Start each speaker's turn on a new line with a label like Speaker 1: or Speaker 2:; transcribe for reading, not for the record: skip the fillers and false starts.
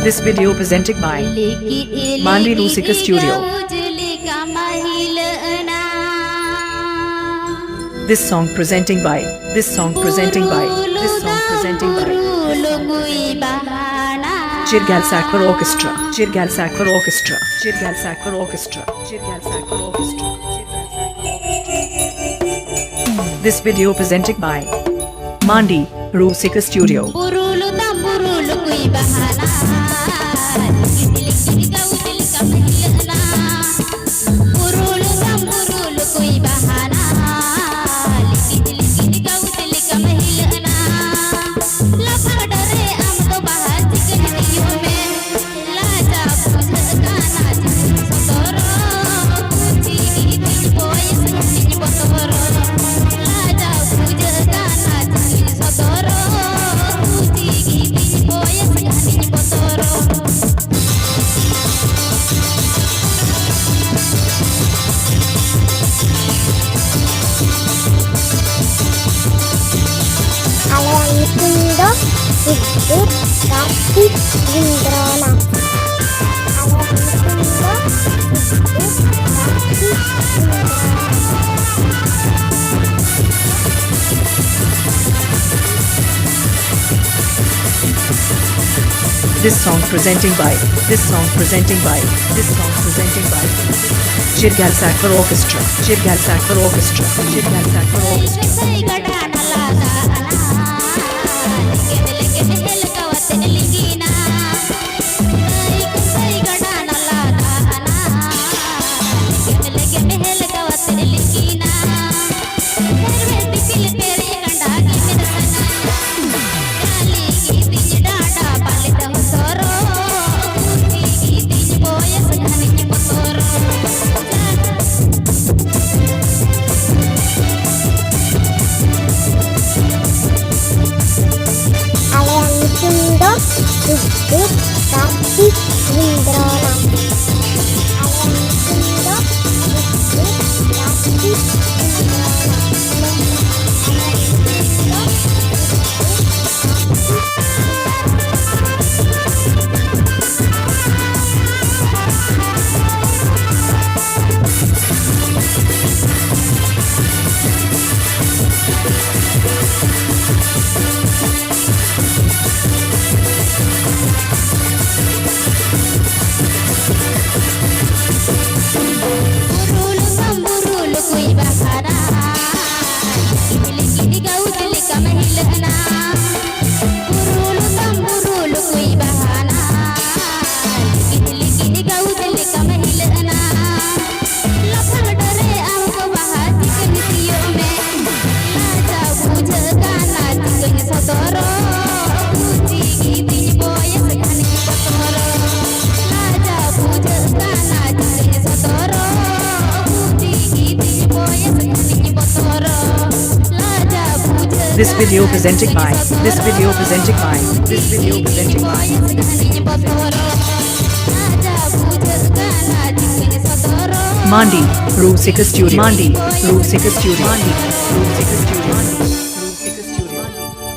Speaker 1: This video presented by Mandi Rusika Studio. This song presenting by Jirgal Sakvar Orchestra. This video presented by Mandi Rusika Studio.
Speaker 2: Burulodam Burulukui bahana Burulodam Burulukui bahana
Speaker 3: Sukdeb, Kartik, Rajdhani.
Speaker 1: This song presenting by Jirgal Sakvar Orchestra.
Speaker 3: Sukdeb, Kartik, Rajdhani.
Speaker 1: This video presented by Mandi Rusika Studio.